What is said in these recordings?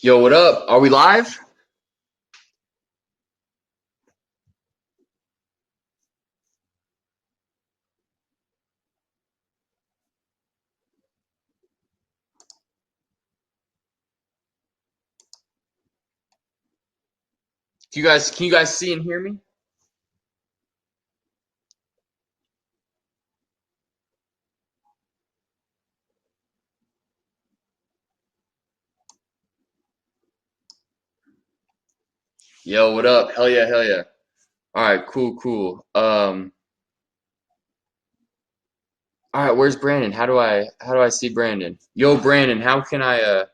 Yo, what up? Are we live? Can you guys see and hear me? Yo, what up? Hell yeah, hell yeah. All right, cool, cool. All right, where's Brandon? How do I see Brandon? Yo, Brandon, how can I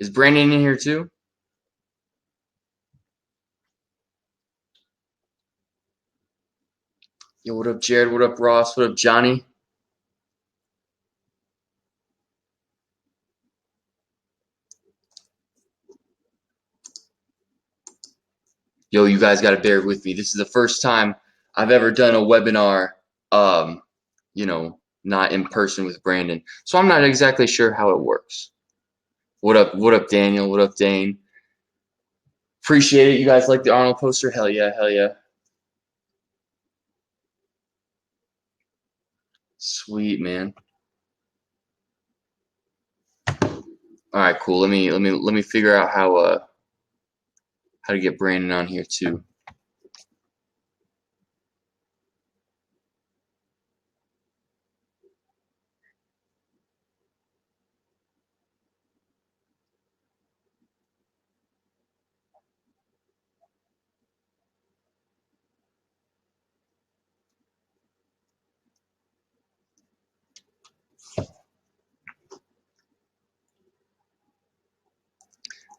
is Brandon in here too? Yo, what up, Jared? What up, Ross? What up, Johnny? Yo, you guys got to bear with me. This is the first time I've ever done a webinar, um, not in person with Brandon. So I'm not exactly sure how it works. What up, Daniel? What up, Dane? Appreciate it. You guys like the Arnold poster? Hell yeah, hell yeah. Sweet, man. All right, cool. Let me figure out how to get Brandon on here too.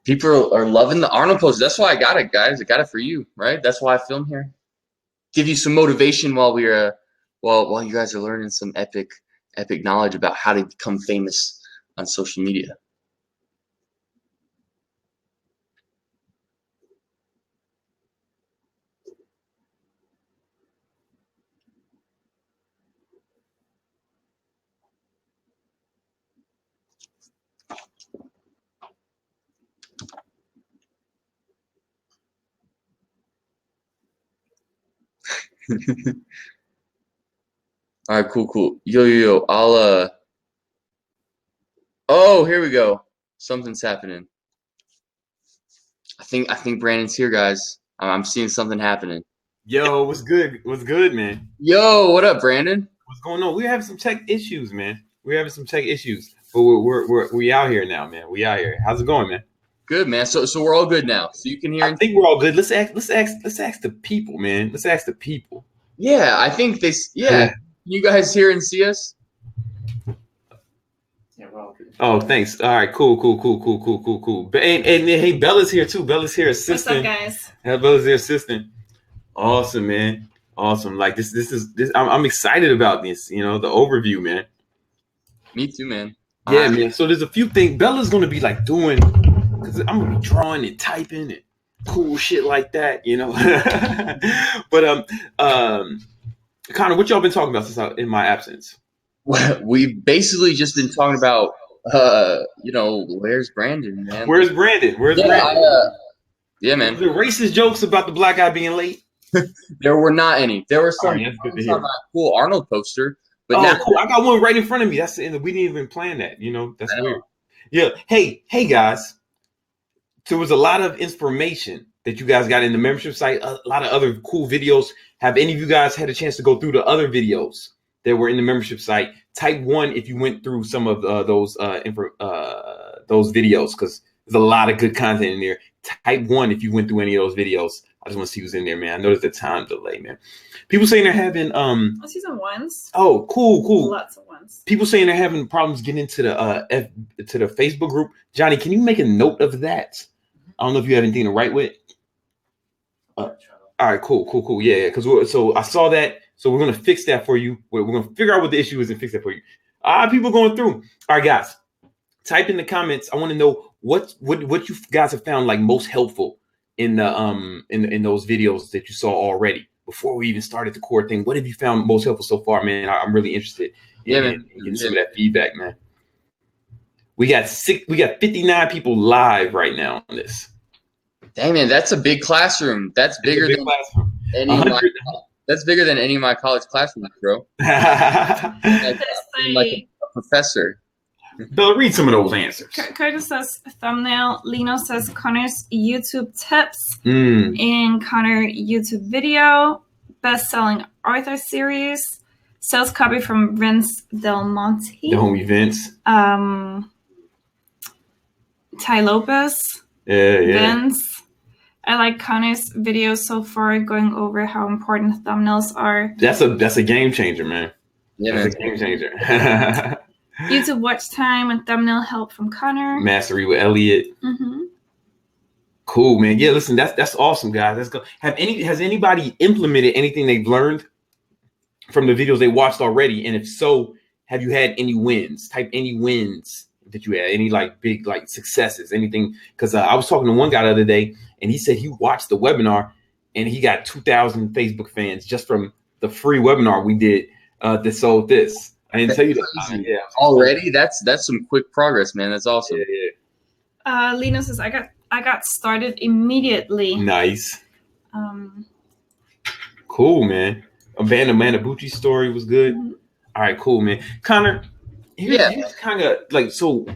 People are loving the Arnold poster. That's why I got it, guys. I got it for you, right? That's why I film here. Give you some motivation while while you guys are learning some epic knowledge about how to become famous on social media. All right, cool, cool. Yo. Oh, here we go. Something's happening. I think Brandon's here, guys. I'm seeing something happening. Yo, what's good? What's good, man? Yo, what up, Brandon? What's going on? We're having some tech issues, man. We're having some tech issues, but we out here now, man. We out here. How's it going, man? Good, man. So we're all good now. So you can hear I and think we're all good. Let's ask the people, man. Let's ask the people. yeah, I think yeah. Can you guys hear and see us? Yeah, we're all good. Oh, thanks. All right, cool. And hey, Bella's here too. Bella's here assisting. What's up, guys? Yeah, Bella's here assisting. Awesome, man. Awesome. Like this. I'm excited about this. You know, the overview, man. Me too, man. Yeah, man. So there's a few things Bella's gonna be like doing because I'm gonna be drawing and typing and cool shit like that, you know. But Connor, what y'all been talking about since in my absence? We've basically just been talking about where's Brandon, man? Where's Brandon? Where's Brandon? Yeah, man. The racist jokes about the black guy being late. There were not any. There were some Right, that's good to hear. on that cool Arnold poster, but cool. I got one right in front of me. We didn't even plan that. You know, that's weird. Yeah. Hey, guys. There was a lot of information that you guys got in the membership site. A lot of other cool videos. Have any of you guys had a chance to go through the other videos that were in the membership site? Type 1 if you went through some of those videos, because there's a lot of good content in there. Type 1 if you went through any of those videos. I just want to see who's in there, man. I noticed the time delay, man. People saying they're having I see some ones. Oh, cool. Lots of ones. People saying they're having problems getting into the to the Facebook group. Johnny, can you make a note of that? I don't know if you have anything to write with. All right, cool. Yeah, because so I saw that. So we're gonna fix that for you. We're gonna figure out what the issue is and fix that for you. People going through. All right, guys, type in the comments. I want to know what you guys have found like most helpful in the in those videos that you saw already before we even started the core thing. What have you found most helpful so far, man? I'm really interested in getting some of that feedback, man. We got 59 people live right now on this. Dang, man, that's a big classroom. That's bigger than classroom. any of my. That's bigger than any of my college classrooms, bro. Like a professor. Bella, read some of those answers. Curtis says thumbnail. Lino says Connor's YouTube tips. And Connor YouTube video. Best-selling author series. Sales copy from Vince Del Monte. The homie Vince. Ty Lopez. Yeah. Vince. I like Connor's videos so far, going over how important thumbnails are. That's a game changer, man. Yeah, that's a game changer. YouTube watch time and thumbnail help from Connor. Mastery with Elliot. Cool, man. Yeah, listen, that's awesome, guys. Let's go. Has anybody implemented anything they've learned from the videos they watched already? And if so, have you had any wins? Type any wins that you had, any like big like successes, anything? Because I was talking to one guy the other day, and he said he watched the webinar and he got 2,000 Facebook fans just from the free webinar we did that sold this. I didn't tell you that. Yeah. Already? That's some quick progress, man. That's awesome. Yeah. Lena says I got started immediately. Nice. Cool, man. Amanda Manabucci's story was good. All right, cool, man. Connor, here's kind of like, so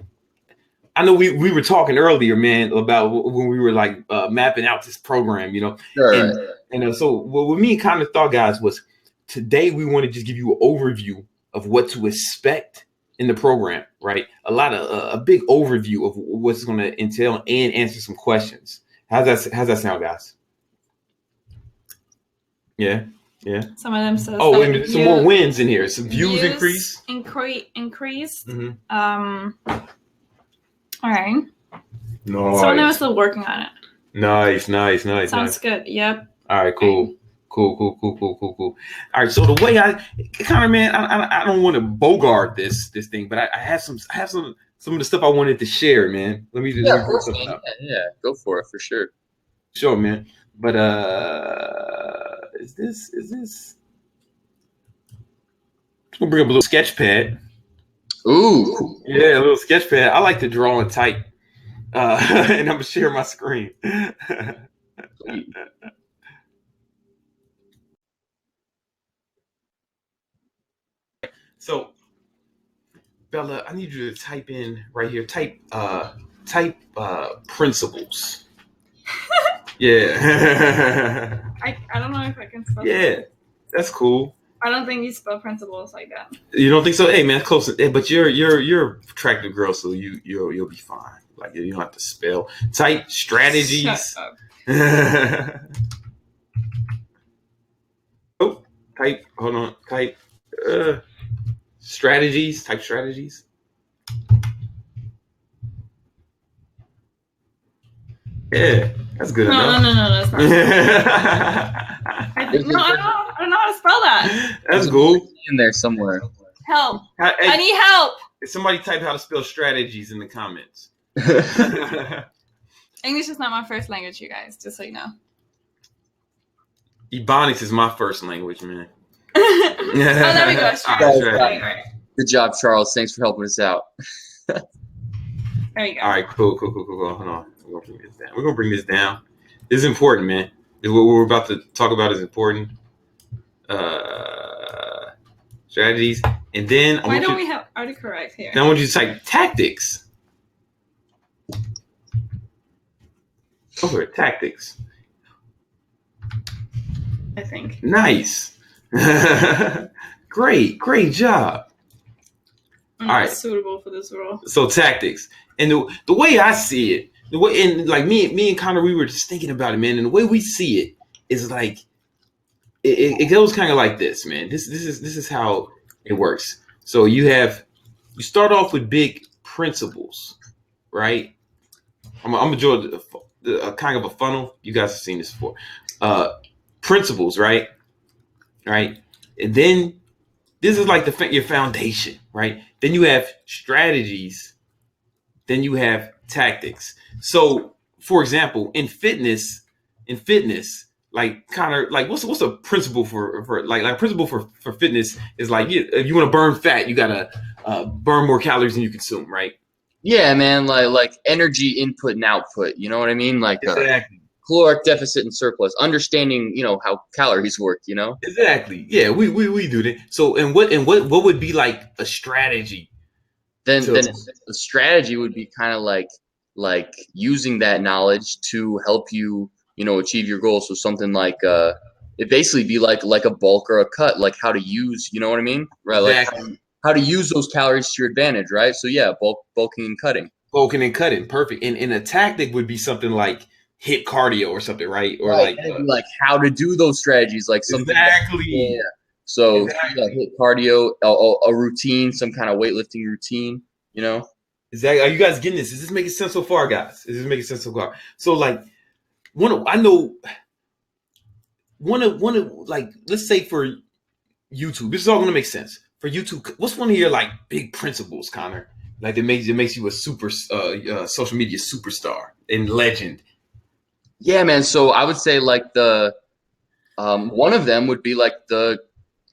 I know we were talking earlier, man, about when we were like mapping out this program, you know. Sure. And so what me and Connor thought, guys, was today we want to just give you an overview of what to expect in the program, right? A big overview of what's going to entail and answer some questions. How's that sound, guys? Yeah. Some of them says. Oh, and some more wins in here. Some views increase. Increased. Mm-hmm. All right. Nice. Some of them are still working on it. Nice. Sounds good. Yep. All right, cool. Cool. All right, so the way Connor, man, I don't want to bogart this thing, but I have some of the stuff I wanted to share, man. Let me just bring something up. Yeah, go for it for sure. Sure, man. But is this? I'm gonna bring up a little sketch pad. Ooh. Yeah, a little sketch pad. I like to draw and type. And I'm gonna share my screen. So, Bella, I need you to type in right here. Type principles. Yeah. I don't know if I can spell. Yeah, that's cool. I don't think you spell principles like that. You don't think so? Hey, man, close. But you're a attractive girl, so you'll be fine. Like you don't have to spell. Type strategies. Shut up. Oh, type. Hold on. Type. Strategies. Type strategies. Yeah, that's good enough. No, that's not. I don't know how to spell that. That's cool. In there somewhere. Help. Hey, I need help. Somebody type how to spell strategies in the comments. English is not my first language, you guys, just so you know. Ebonics is my first language, man. Oh, there we go. Sure. Right. Good job, Charles. Thanks for helping us out. There you go. All right, cool. Hold on. We're gonna bring this down. This is important, man. What we're about to talk about is important. Strategies, and then why don't we have autocorrect here? Then I want you to type tactics. Over tactics. I think. Nice. Great job. I'm all not right. Suitable for this role. So tactics, and the way I see it, the way, and like me and Connor, we were just thinking about it, man. And the way we see it is like it goes kind of like this, man. This is how it works. So you start off with big principles, right? I'm gonna draw a kind of a funnel. You guys have seen this before. Principles, right? And then this is like your foundation, right? Then you have strategies. Then you have tactics. So, for example, in fitness, like Connor, like what's a principle for like principle for fitness is like if you want to burn fat, you gotta burn more calories than you consume, right? Yeah, man, like energy input and output. You know what I mean? Like Exactly. caloric deficit and surplus, understanding, how calories work. Exactly. Yeah, we do that. So and what would be like a strategy Then to then the strategy would be kind of like using that knowledge to help you, achieve your goals. So something like it basically be like a bulk or a cut, like how to use, you know what I mean? Right, like exactly how to use those calories to your advantage, right? So yeah, bulking and cutting. poking and cutting? Perfect. And a tactic would be something like hit cardio or something, right? Or Right. like And it'd be like how to do those strategies, like something that, yeah. exactly. So yeah, Exactly. hit cardio, a routine, some kind of weightlifting routine. Exactly. Are you guys getting this? Is this making sense so far, guys? Is this making sense so far? So like I know one of like let's say for YouTube, this is all gonna make sense. For YouTube, what's one of your like big principles, Connor? Like it makes you a super social media superstar and legend. Yeah, man. So I would say like the one of them would be like the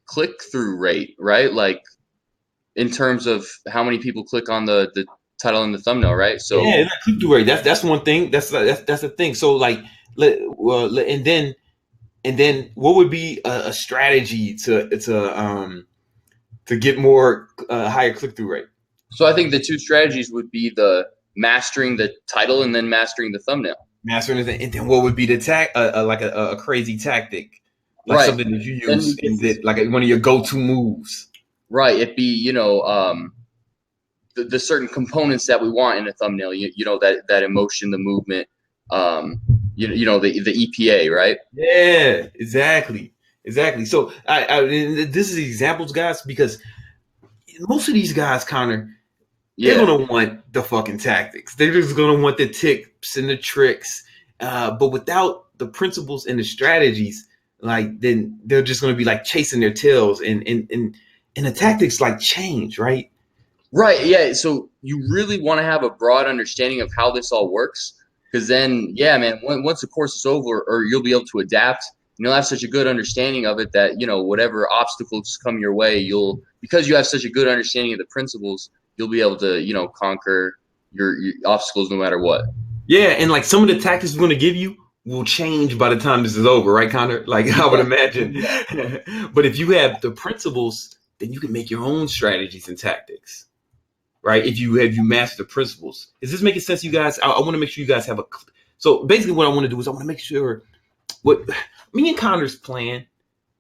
click through rate, right? Like in terms of how many people click on the title and the thumbnail, right? So Yeah, that click through rate. That's one thing. That's the thing. So like, and then what would be a strategy to get more higher click through rate? so I think the two strategies would be the mastering the title and then mastering the thumbnail. Mastering it, and then what would be the like a crazy tactic, like Right. something that you Then use and that like one of your go to moves. right, it'd be, the certain components that we want in a thumbnail. That emotion, the movement, the EPA, right? Yeah, exactly. So this is examples, guys, because most of these guys, Connor, they're Yeah. gonna want the fucking tactics. They're just gonna want the tips and the tricks. But without the principles and the strategies, like then they're just gonna be like chasing their tails and the tactics like change, right? Right. Yeah. So you really want to have a broad understanding of how this all works, because then, yeah, man, once the course is over, or you'll be able to adapt, and you'll have such a good understanding of it that whatever obstacles come your way, because you have such a good understanding of the principles, you'll be able to conquer your obstacles no matter what. Yeah, and like some of the tactics we're gonna give you will change by the time this is over, right, Connor? Like I would Yeah. imagine. Yeah. But if you have the principles, then you can make your own strategies and tactics, right? If you master the principles, is this making sense, you guys? I want to make sure you guys have a. So basically, what I want to do is I want to make sure what me and Connor's plan.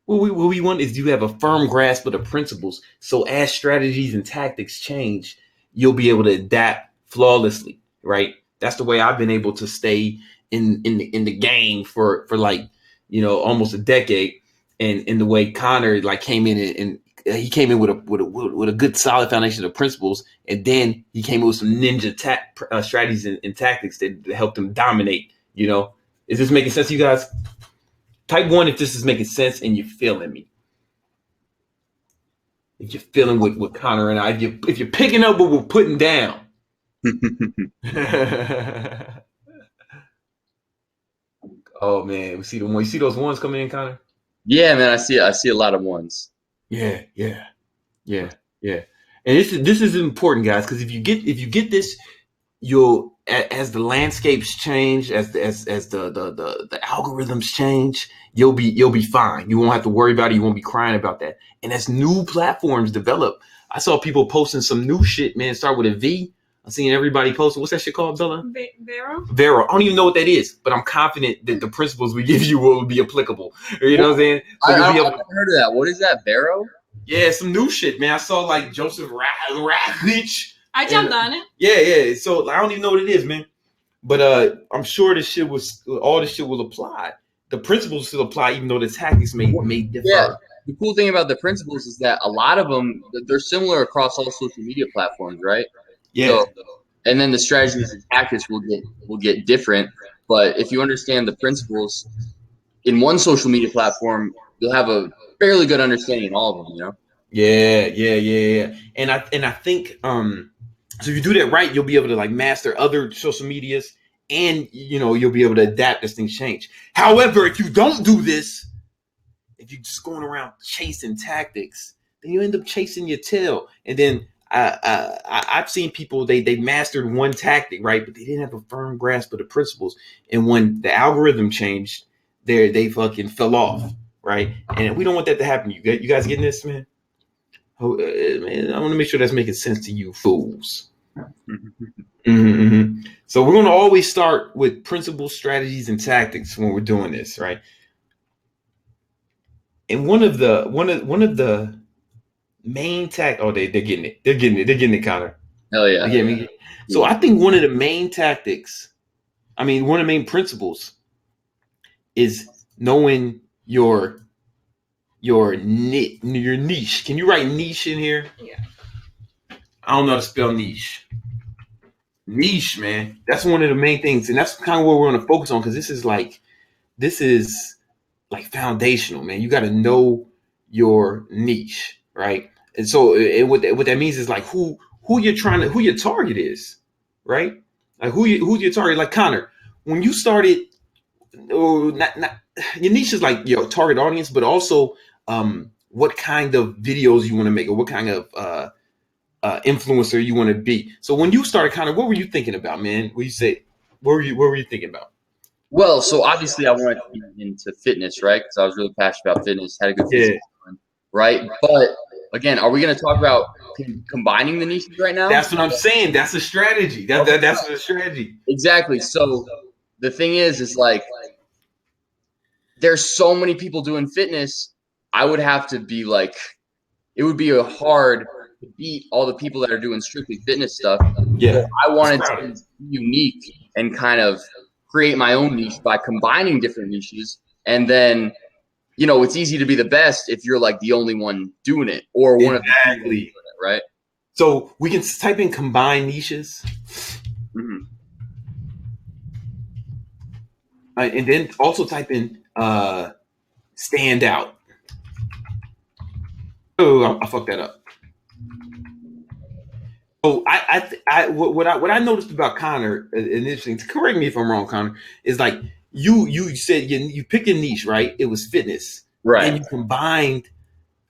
What we want is you have a firm grasp of the principles. So as strategies and tactics change, you'll be able to adapt flawlessly, right? That's the way I've been able to stay in the game for like almost a decade, and in the way Connor like came in and he came in with a good solid foundation of principles, and then he came in with some ninja strategies and tactics that helped him dominate. Is this making sense to you guys? Type 1 if this is making sense and you're feeling me. If you're feeling with Connor and I, if you're picking up what we're putting down. Oh man, we see the one. You see those ones coming in, Connor? Yeah, man, I see a lot of ones. Yeah. And this is important, guys, because if you get this, you'll as the landscapes change, as the algorithms change, you'll be fine. You won't have to worry about it. You won't be crying about that. And as new platforms develop, I saw people posting some new shit, man. Start with a V. I'm seeing everybody posting. What's that shit called, Bella? Vero. Vero. I don't even know what that is, but I'm confident that the principles we give you will be applicable. You know what I'm saying? So I've you'll be never able. heard of that. What is that, Vero? Yeah, some new shit, man. I saw like Joseph Ratlich. I jumped on it. Yeah. So I don't even know what it is, man. But I'm sure all this shit will apply. The principles still apply, even though the tactics may differ. Yeah. The cool thing about the principles is that a lot of them, they're similar across all social media platforms, right? Yeah. So, and then the strategies and tactics will get different. But if you understand the principles in one social media platform, you'll have a fairly good understanding in all of them. Yeah. And I think so if you do that right, you'll be able to like master other social medias, and you'll be able to adapt as things change. However, if you don't do this, if you're just going around chasing tactics, then you end up chasing your tail. And then I've seen people they mastered one tactic, right, but they didn't have a firm grasp of the principles. And when the algorithm changed, they fucking fell off, right? And we don't want that to happen. You guys getting this, man? Oh, man, I want to make sure that's making sense to you, fools. So we're going to always start with principles, strategies, and tactics when we're doing this, right? And one of the main they're getting it, Connor. Hell yeah. You get me? So I think one of the main tactics, one of the main principles is knowing your niche. Can you write niche in here? Yeah. I don't know how to spell niche. Niche, man. That's one of the main things, and that's kind of what we're going to focus on, because this is like foundational, man. You got to know your niche, right? And so what that means is like who your target is, right? Like who's your target? Like Connor, when you started, or not your niche is like your target audience, but also what kind of videos you want to make, or what kind of influencer you want to be. So when you started, Connor, what were you thinking about, man? What were you thinking about? Well, so obviously I wanted to get into fitness, right? Because I was really passionate about fitness, had a good physique, right? But again, are we going to talk about combining the niches right now? That's what I'm saying. That's a strategy. That's a strategy. Exactly. So the thing is like, there's so many people doing fitness. I would have to be like, it would be hard to beat all the people that are doing strictly fitness stuff. Yeah. So I wanted to be unique and kind of create my own niche by combining different niches. And then, it's easy to be the best if you're like the only one doing it, or one of the people doing it, right? So we can type in combine niches. Mm-hmm. And then also type in stand out. Oh, I fucked that up. So what I noticed about Connor, and interesting, correct me if I'm wrong, Connor, is like you said you picked a niche, right? It was fitness, right? And you combined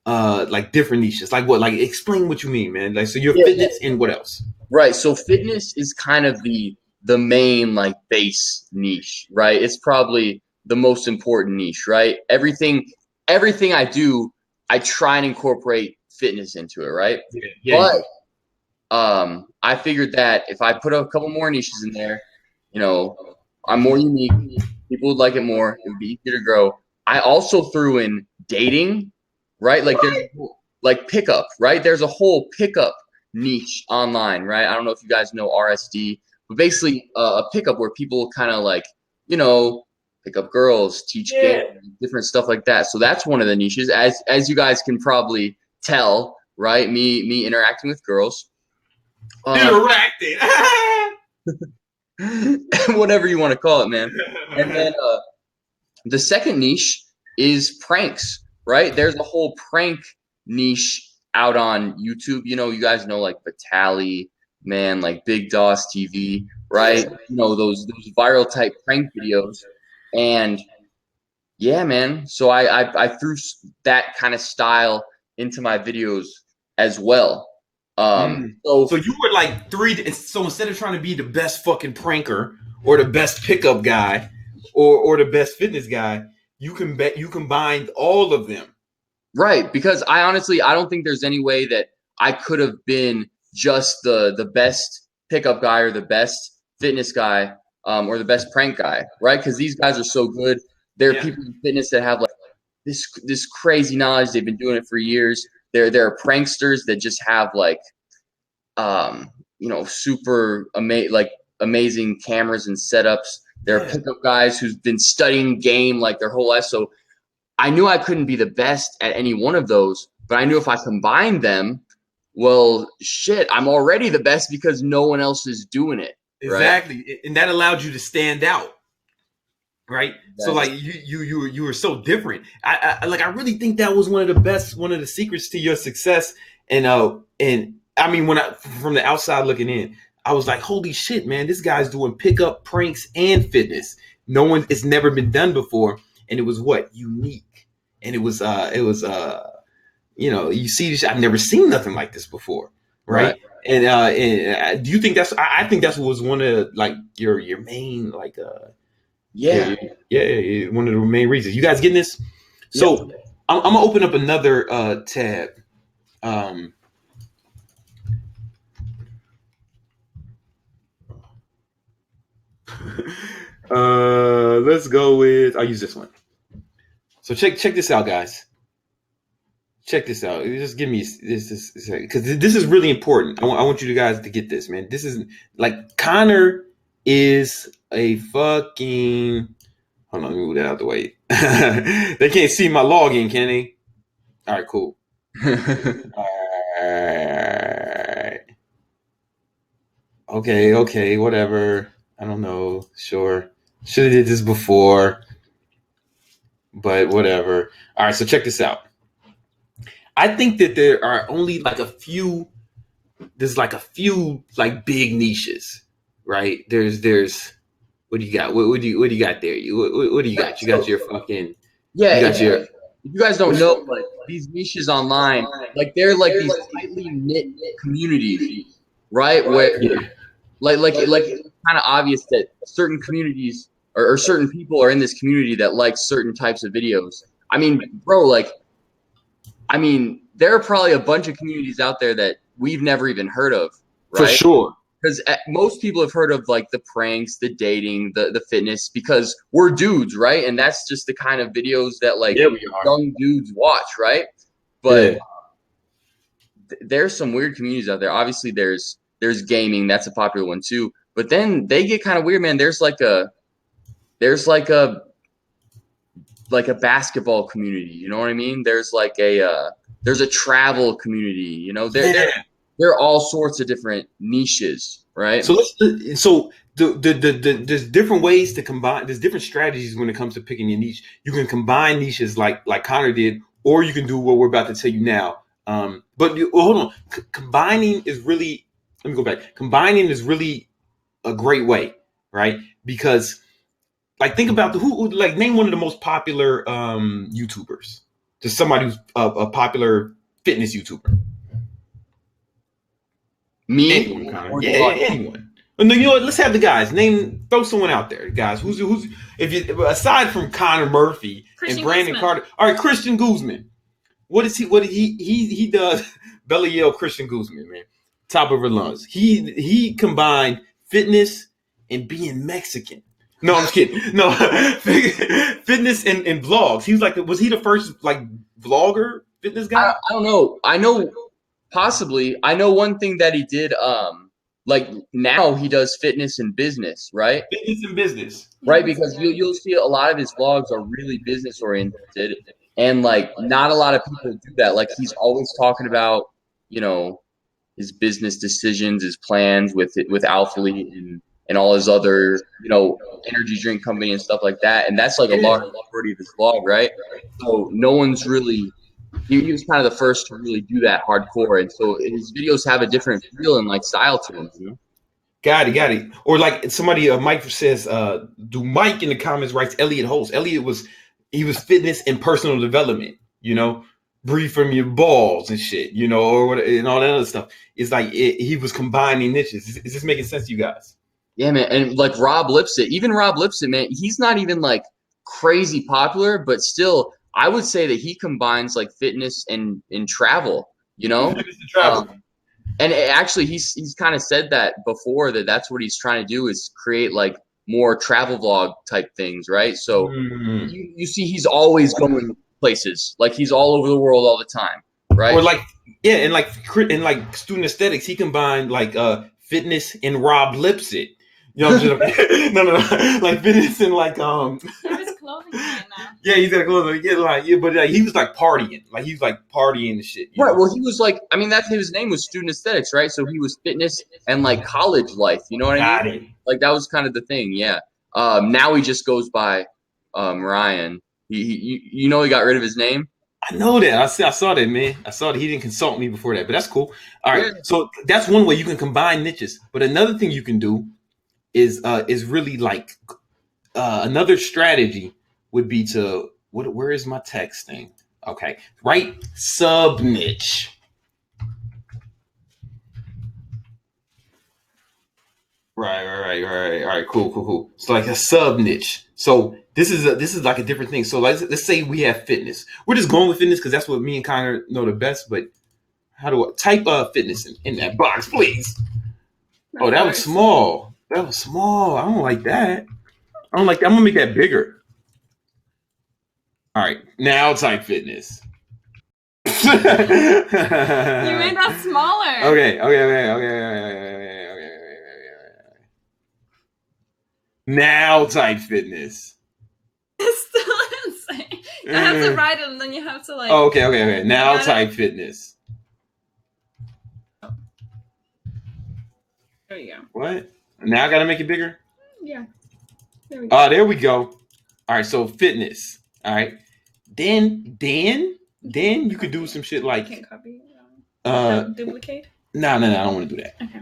like different niches. Like what? Like explain what you mean, man. Like so, fitness and what else? Right. So fitness is kind of the main like base niche, right? It's probably the most important niche, right? Everything I do, I try and incorporate fitness into it, right? Yeah. But I figured that if I put a couple more niches in there, I'm more unique. People would like it more. It would be easier to grow. I also threw in dating, right? Like there's like pickup, right? There's a whole pickup niche online, right? I don't know if you guys know RSD, but basically a pickup where people kind of like, pick up girls, teach games, different stuff like that. So that's one of the niches, as you guys can probably tell, right? Me interacting with girls. Interacting. Whatever you want to call it, man. And then the second niche is pranks, right? There's a whole prank niche out on YouTube. You guys know like Vitaly, man, like Big Doss TV, right? Those viral type prank videos. And yeah, man. So I threw that kind of style into my videos as well. So you were like so instead of trying to be the best fucking pranker or the best pickup guy or the best fitness guy, you combined all of them. Right. Because I don't think there's any way that I could have been just the best pickup guy or the best fitness guy or the best prank guy, right? Because these guys are so good. There are people in fitness that have like this crazy knowledge. They've been doing it for years. There are pranksters that just have like, super amazing cameras and setups. There are pickup guys who've been studying game like their whole life. So I knew I couldn't be the best at any one of those, but I knew if I combined them, well, shit, I'm already the best because no one else is doing it. Exactly, right? And that allowed you to stand out. Right. Yes. So like you were so different. I really think that was one of the secrets to your success. And I mean, from the outside looking in, I was like, holy shit, man, this guy's doing pickup, pranks, and fitness. It's never been done before. And it was unique. And it was you see this, I've never seen nothing like this before. right? And do you think that's? I think that was one of like your main like Yeah. one of the main reasons. You guys getting this? So I'm gonna open up another tab. Let's go with. I'll use this one. So check this out, guys. Check this out. Just give me this because this is really important. I want you guys to get this, man. This is like Connor is a fucking. Hold on, let me move that out the way. They can't see my login, can they? All right, cool. All right. Okay, whatever. I don't know. Sure. Should have did this before, but whatever. All right, so check this out. I think that there are only like a few. There's like a few like big niches, right? There's. What do you got? What do you got there? What do you got? You got your fucking. Yeah. You got your. If you guys don't know, like these niches online, like they're like these tightly knit communities, right? Where like it's kind of obvious that certain communities or certain people are in this community that like certain types of videos. I mean, bro, there are probably a bunch of communities out there that we've never even heard of, right? For sure. Because most people have heard of like the pranks, the dating, the fitness, because we're dudes, right? And that's just the kind of videos that like young dudes watch, right? But there's some weird communities out there. Obviously, there's gaming, that's a popular one too. But then they get kind of weird, man. There's like a basketball community, you know what I mean? There's like there's a travel community, you know. There are all sorts of different niches, right? So there's different ways to combine. There's different strategies when it comes to picking your niche. You can combine niches like Connor did, or you can do what we're about to tell you now. Hold on. Combining is really. Let me go back. Combining is really a great way, right? Because like think about name one of the most popular YouTubers. Just somebody who's a popular fitness YouTuber. Me? Anyone. Anyone. No, you know what? Let's have the guys throw someone out there, guys. Who's if you aside from Connor Murphy Christian and Brandon Guzman. Carter? All right, Christian Guzman. What is he? What he does? Belly Yell Christian Guzman, man, top of her lungs. He combined fitness and being Mexican. No, I'm just kidding. No, fitness and vlogs. He was he the first like vlogger fitness guy? I don't know. I know possibly. I know one thing that he did. Like now he does fitness and business, right? Fitness and business, right? Because you'll see a lot of his vlogs are really business oriented, and like not a lot of people do that. Like he's always talking about, you know, his business decisions, his plans with Alphalete and all his other, you know, energy drink company and stuff like that. And that's like a large majority of his vlog, right? So no one's really. He was kind of the first to really do that hardcore, and so his videos have a different feel and like style to them. You know? Got it. Or like somebody, Mike says, do Mike in the comments writes Elliot Holtz. Elliot was fitness and personal development. You know, breathe from your balls and shit. You know, or what and all that other stuff. It's like he was combining niches. Is this making sense to you guys? Yeah, man. And like Rob Lipsett, even Rob Lipsett, man, he's not even like crazy popular, but still. I would say that he combines like fitness and travel, you know, and actually he's kind of said that before that's what he's trying to do is create like more travel vlog type things. Right. So you see, he's always going places, like he's all over the world all the time. Right. Or like, yeah. And like student aesthetics, he combined like fitness and Rob Lipsett. You know, no, like fitness and like Clothing line now. Yeah, he's got clothing. But like, he was like partying, and shit. Right. Well, he was like, I mean, that's his name was Student Aesthetics, right? So he was fitness and like college life. You know what I mean? Like that was kind of the thing. Yeah. Now he just goes by Ryan. He got rid of his name. I know that. I saw that, man. I saw that he didn't consult me before that, but that's cool. All right. Yeah. So that's one way you can combine niches. But another thing you can do is really like another strategy would be to where is my text thing? Okay, right, sub niche. Right. All right, cool. So like a sub niche. So this is like a different thing. So let's say we have fitness. We're just going with fitness because that's what me and Connor know the best. But how do I type fitness in that box, please? Oh, that was small. That was small. I don't like that. I don't like that. I'm gonna make that bigger. All right, now type fitness. You made that smaller. Okay. Now type fitness. It's still insane. You have to write it and then you have to like. Oh, okay. Now type fitness. There you go. What? Now I gotta make it bigger? Yeah. There we go. There we go. All right, so fitness. All right. Then you could do some shit like Can't copy. duplicate. No, I don't want to do that. Okay.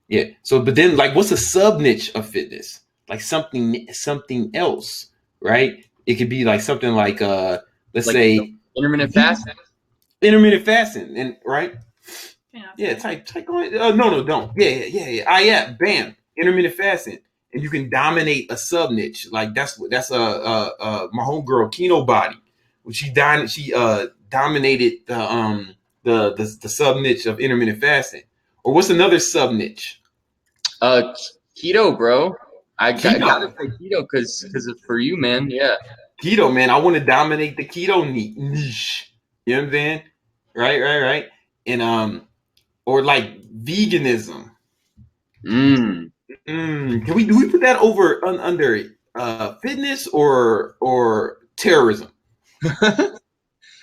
Yeah. So, but then, like, what's a sub niche of fitness? Like something else, right? It could be like something like, let's say intermittent fasting. Intermittent fasting, and right? Yeah. Type on. No, don't. Yeah. Bam. Intermittent fasting, and you can dominate a sub niche. Like that's my homegirl Kino Body. When she dominated the sub niche of intermittent fasting. Or what's another sub niche? Keto, bro. I gotta say keto because for you, man. Yeah. Keto, man. I want to dominate the keto niche. You know what I'm saying? Right. And or like veganism. Can we put that over under fitness or terrorism?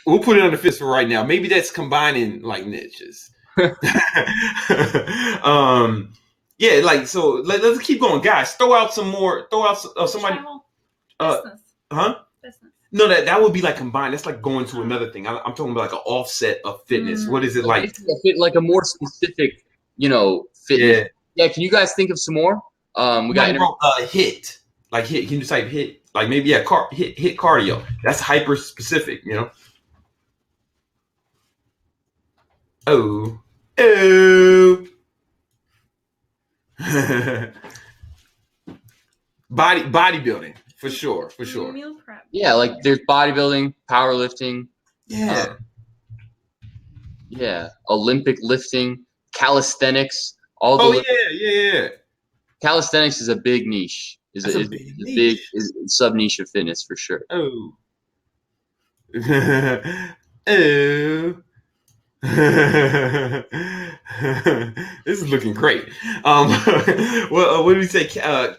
We'll put it under fitness for right now. Maybe that's combining like niches. Yeah, like so. Let's keep going, guys. Throw out some more. Throw out somebody. Business. Huh? Business. No, that would be like combined. That's like going to another thing. I'm talking about like an offset of fitness. What is it like? Like a more specific, fitness. Yeah. Can you guys think of some more? We got hit. Like hit. Can you type hit? Like maybe hit cardio. That's hyper specific. Oh. Bodybuilding for sure. Meal prep. Yeah, like there's bodybuilding, powerlifting. Yeah. Olympic lifting, calisthenics. Yeah. Calisthenics is a big niche. Is a big sub niche of fitness for sure. Oh. This is looking great. What did we say? I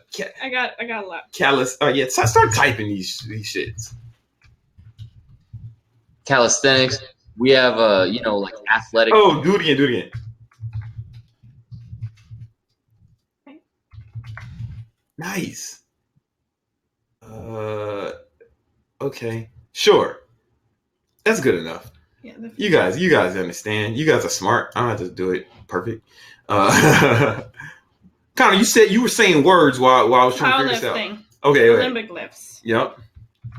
got a lot. Start typing these shits. Calisthenics. We have like athletic. Oh, do it again. Okay. Nice. Okay. Sure. That's good enough. Yeah, you guys understand. You guys are smart. I don't have to do it perfect. Connor, you said you were saying words while I was trying to figure this out. Okay. Olympic lifts. Yep.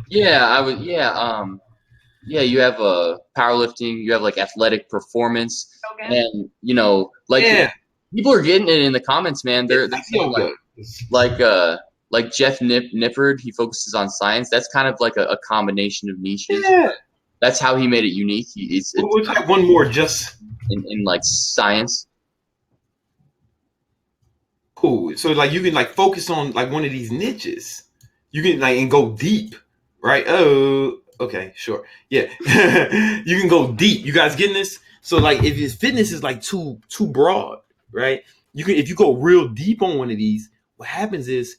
Yeah, I would. Yeah. You have powerlifting. You have like athletic performance, and people are getting it in the comments, man. They're like Jeff Nippard. He focuses on science. That's kind of like a combination of niches. Yeah. That's how he made it unique. We'll have one more just in like science. Cool. So like you can like focus on like one of these niches. You can like and go deep, right? Oh, okay, sure. Yeah. You can go deep. You guys getting this? So like if your fitness is like too broad, right? If you go real deep on one of these, what happens is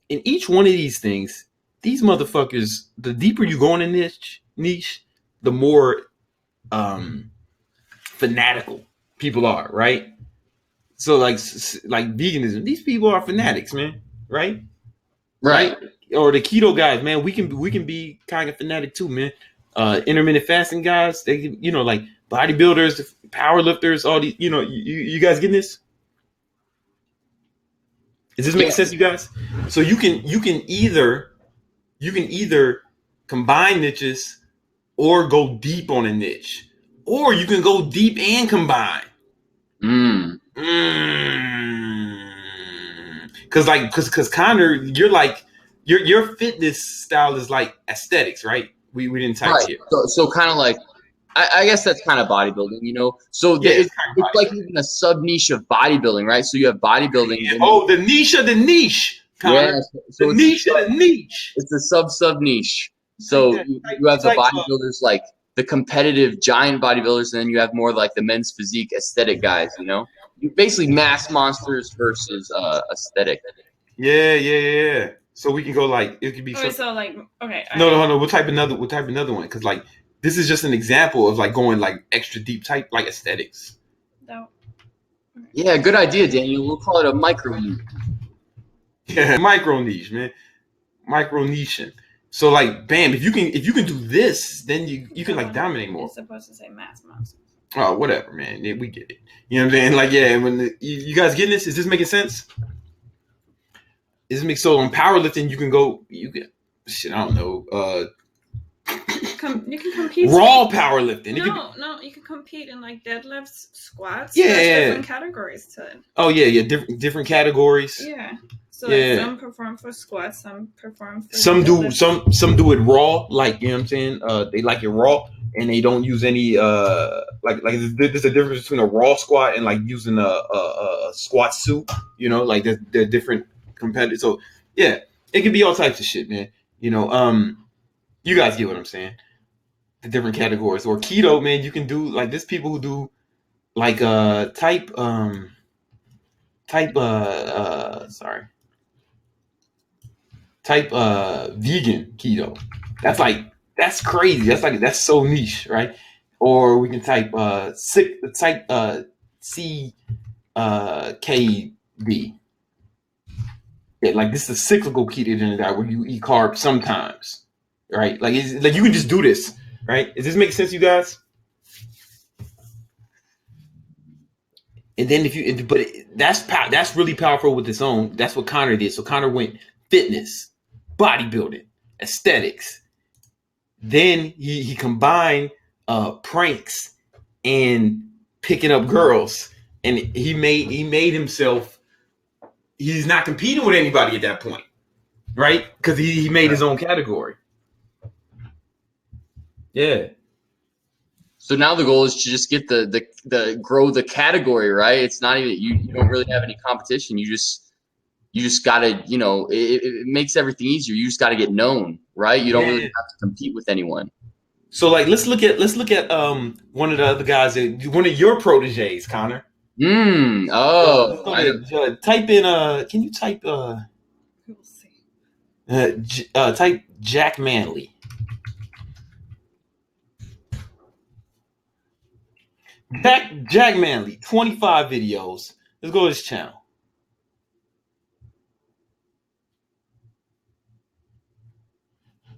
in each one of these things, these motherfuckers, the deeper you go in a niche, the more fanatical people are, right? So like veganism, these people are fanatics, man, right? Or the keto guys, man, we can be kind of fanatic too, man. Intermittent fasting guys, they like bodybuilders, powerlifters, all these, you guys getting this? Is this making sense, you guys? So you can either combine niches or go deep on a niche, or you can go deep and combine. Because Cause Connor, you're like your fitness style is like aesthetics, right? We didn't type Right. here. So kind of like, I guess that's kind of bodybuilding, you know. So Yeah, it's like even a sub niche of bodybuilding, right? So you have bodybuilding. Yeah. Oh, the niche of the niche, Connor. Yeah. So The niche of the niche. it's a sub niche. So Like that. you have the Like, bodybuilders, like the competitive giant bodybuilders, and then you have more like the men's physique aesthetic guys, you know. Basically mass monsters versus aesthetic. Yeah. So we can go like it could be. Okay, so like okay. No. We'll type another one because like this is just an example of like going like extra deep type like aesthetics. No. Yeah, good idea, Daniel. We'll call it a micro niche. Yeah, micro niche, man. Micro niching. So like, bam! If you can do this, then you can like dominate more. It's supposed to say mass monsters. Oh, whatever, man. Yeah, we get it. You know what I'm saying? Like, yeah. When you guys getting this, is this making sense? Is this make so on powerlifting? You can go. You can shit. I don't know. You can compete. Raw powerlifting. No. You can compete in like deadlifts, squats. Yeah. There's different categories to it. Oh yeah. Different categories. Yeah. So Yeah. some perform for squats, some perform for Some do deadlifts. some do it raw, like you know what I'm saying. They like it raw, and they don't use any like there's a difference between a raw squat and like using a squat suit. You know, like they're different competitors. So yeah, it can be all types of shit, man. You know, you guys get what I'm saying. The different categories or keto, man. You can do like there's people who do like type vegan keto. That's crazy. That's so niche, right? Or we can type CKD. Yeah, like this is a cyclical ketogenic diet where you eat carbs sometimes, right? Like you can just do this, right? Does this make sense, you guys? And then that's really powerful with its own. That's what Connor did. So Connor went fitness, bodybuilding, aesthetics. Then he combined pranks and picking up girls, and he made himself. He's not competing with anybody at that point, right? Because he made his own category. Yeah. So now the goal is to just get the grow the category, right? It's not even you don't really have any competition. You just gotta, you know, it makes everything easier. You just gotta get known, right? You don't really have to compete with anyone. So like let's look at one of the other guys, one of your proteges, Connor. Type in can you type We'll see. type Jack Manley. Jack Manley, 25 videos. Let's go to his channel.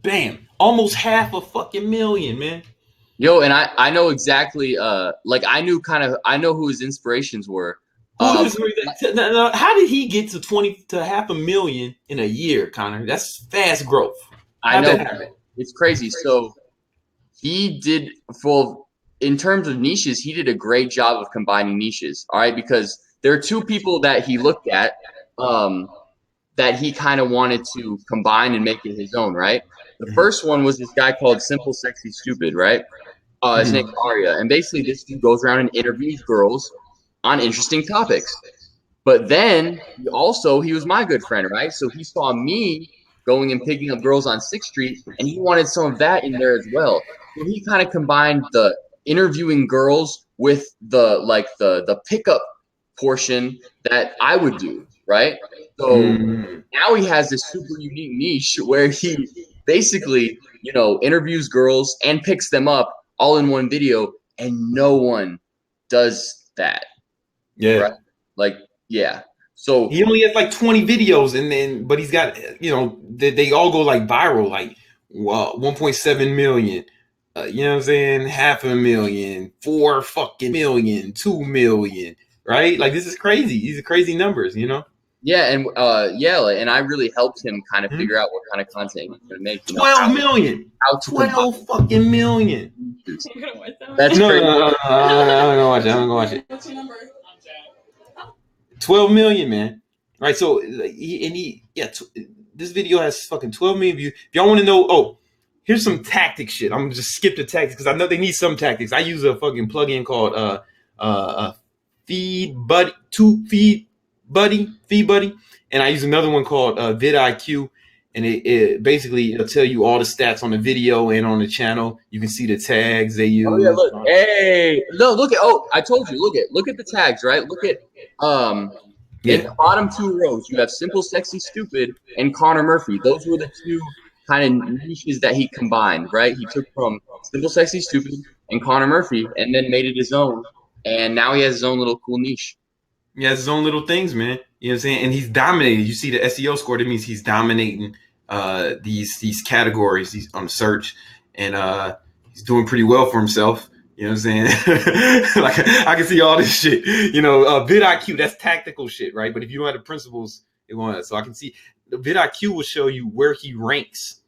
Bam. Almost 500,000, man. Yo, and I know exactly like I know who his inspirations were. How did he get to 500,000 in a year, Connor? That's fast growth. I know. It's crazy. So he did in terms of niches, he did a great job of combining niches. All right, because there are two people that he looked at that he kind of wanted to combine and make it his own, right? The first one was this guy called Simple Sexy Stupid, right? His name's Arya, and basically this dude goes around and interviews girls on interesting topics. But then he was my good friend, right? So he saw me going and picking up girls on 6th Street, and he wanted some of that in there as well. So he kind of combined the interviewing girls with the pickup portion that I would do, right? So now he has this super unique niche where he basically, you know, interviews girls and picks them up all in one video, and no one does that. Yeah. Right? Like, yeah. So he only has like 20 videos, but he's got, you know, they all go like viral, like 1.7 million. You know what I'm saying? 500,000, 4 fucking million, 2 million, right? Like this is crazy. These are crazy numbers, you know? Yeah, and and I really helped him kind of figure out what kind of content he was gonna make. 12 million. How to 12 fucking million. That's no, crazy. No, I'm gonna watch it. What's your number? 12 million, man. right? So this video has fucking 12 million views. If y'all want to know, here's some tactic shit. I'm gonna just skip the tactics because I know they need some tactics. I use a fucking plugin called Feed Buddy, and I use another one called vidIQ, and it basically it'll tell you all the stats on the video and on the channel. You can see the tags they use. Oh yeah, look. Hey, no, look at. Oh, I told you. Look at the tags, right? Look at in the bottom two rows, you have Simple, Sexy, Stupid, and Connor Murphy. Those were the two kind of niches that he combined, right? He took from Simple, Sexy, Stupid, and Connor Murphy, and then made it his own. And now he has his own little cool niche. He has his own little things, man. You know what I'm saying? And he's dominating. You see the SEO score. That means he's dominating these categories on the search, and he's doing pretty well for himself. You know what I'm saying? Like I can see all this shit. You know, vidIQ, that's tactical shit, right? But if you don't have the principles, it won't. So I can see the vidIQ will show you where he ranks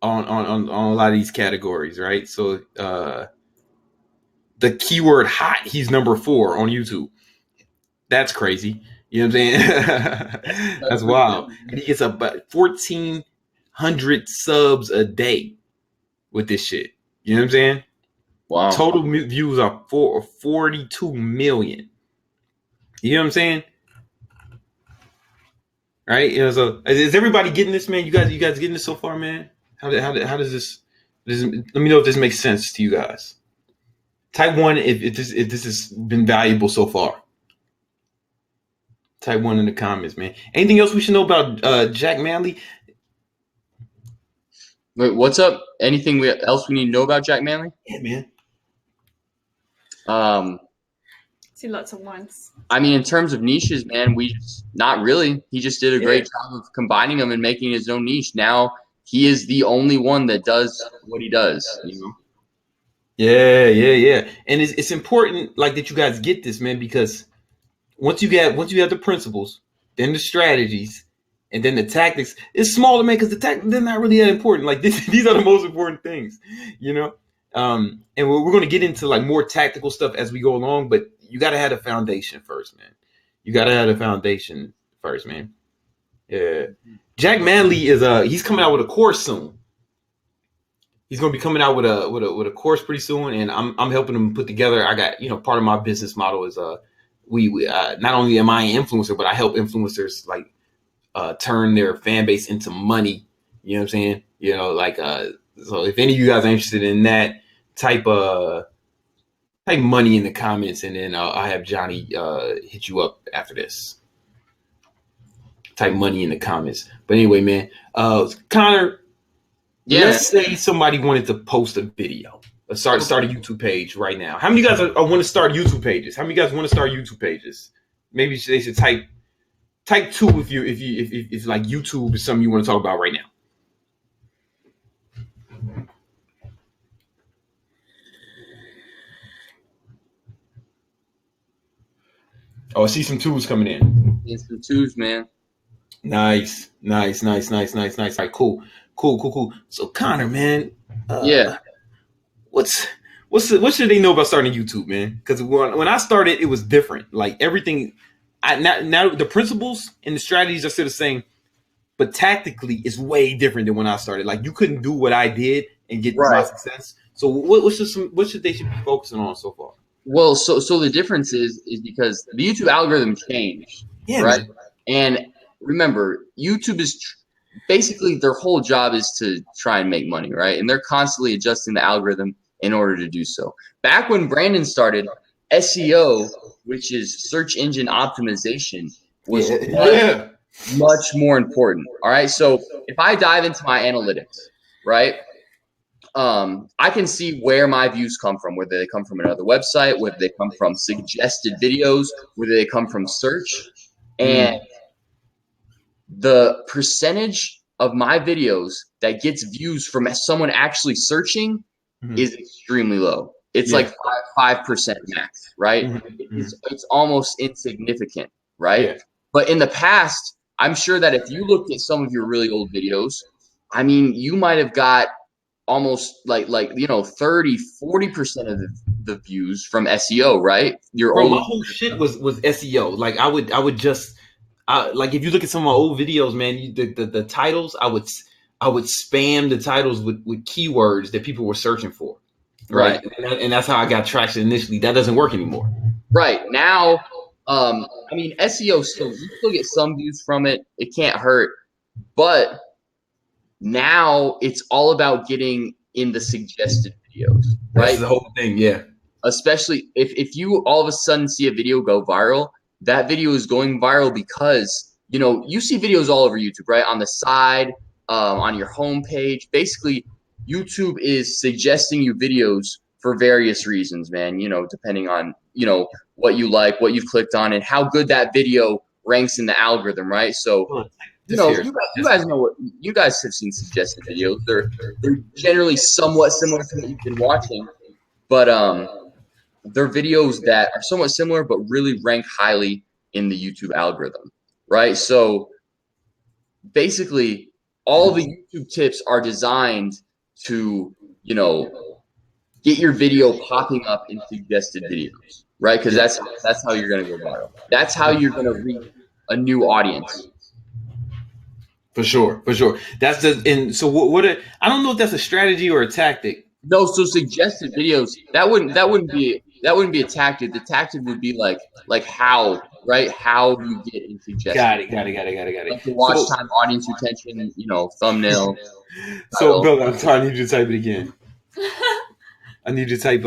on a lot of these categories, right? So the keyword hot, he's number 4 on YouTube. That's crazy. You know what I'm saying? That's wild. And he gets about 1,400 subs a day with this shit. You know what I'm saying? Wow. Total views are 42 million. You know what I'm saying? Right? You know, so is everybody getting this, man? You guys getting this so far, man? How does this? Let me know if this makes sense to you guys. Type 1 if this has been valuable so far. Type 1 in the comments, man. Anything else we should know about Jack Manley? Wait, what's up? Anything else we need to know about Jack Manley? Yeah, man. See lots of ones. I mean, in terms of niches, man, not really. He just did a great job of combining them and making his own niche. Now he is the only one that does what he does. You know? Yeah. And it's important, like, that you guys get this, man, because once you have the principles, then the strategies, and then the tactics, it's smaller, man, because the tactics, they're not really that important. Like these are the most important things, you know. And we're going to get into like more tactical stuff as we go along, but you got to have a foundation first, man. Yeah. Jack Manley he's coming out with a course soon. He's going to be coming out with a course pretty soon, and I'm helping him put together. I got, part of my business model is we not only am I an influencer, but I help influencers like turn their fan base into money. You know what I'm saying? So if any of you guys are interested in that, type money in the comments, and then I'll have Johnny hit you up after this. Type money in the comments. But anyway, man, Connor, let's say somebody wanted to post a video. Let's start a YouTube page right now. How many of you guys want to start YouTube pages? How many of you guys want to start YouTube pages? Maybe they should type 2 if like YouTube is something you want to talk about right now. Oh, I see some 2s coming in. Yeah, some 2s, man. Nice. All right, cool. So Connor, man, what should they know about starting YouTube, man? Because when I started, it was different. Like everything, now the principles and the strategies are still the same, but tactically, it's way different than when I started. Like you couldn't do what I did and get my success. So what should they be focusing on so far? Well, so the difference is because the YouTube algorithm changed, right? Man. And remember, YouTube is basically their whole job is to try and make money, right? And they're constantly adjusting the algorithm in order to do so. Back when Brandon started, SEO, which is search engine optimization, was much more important. All right. So if I dive into my analytics, right, I can see where my views come from, whether they come from another website, whether they come from suggested videos, whether they come from search. And the percentage of my videos that gets views from someone actually searching is extremely low. It's like 5% max, right? It's almost insignificant, right? Yeah. But in the past, I'm sure that if you looked at some of your really old videos, I mean, you might have got almost like 30, 40% of the views from SEO, right? My whole shit was SEO. Like I would just like if you look at some of my old videos, man, the titles, I would spam the titles with keywords that people were searching for. Right. And that's how I got traction initially. That doesn't work anymore. Right. Now, I mean, SEO you still get some views from it. It can't hurt. But now it's all about getting in the suggested videos, right? That's the whole thing, yeah. Especially if you all of a sudden see a video go viral, that video is going viral because, you see videos all over YouTube, right? On the side, on your homepage. Basically, YouTube is suggesting you videos for various reasons, man, depending on, what you like, what you've clicked on, and how good that video ranks in the algorithm, right? So, you guys know what you guys have seen suggested videos. They're generally somewhat similar to what you've been watching, but they're videos that are somewhat similar but really rank highly in the YouTube algorithm, right? So basically, all the YouTube tips are designed to, get your video popping up in suggested videos, right? Because that's how you're gonna go viral. That's how you're gonna reach a new audience. For sure. That's so what I don't know if that's a strategy or a tactic. No, so suggested videos, that wouldn't be a tactic. The tactic would be like how, right? How you get in suggested. Got it. Like the watch time, audience retention, thumbnail. So, Bill, I'm sorry, I need you to type it again. I need you to type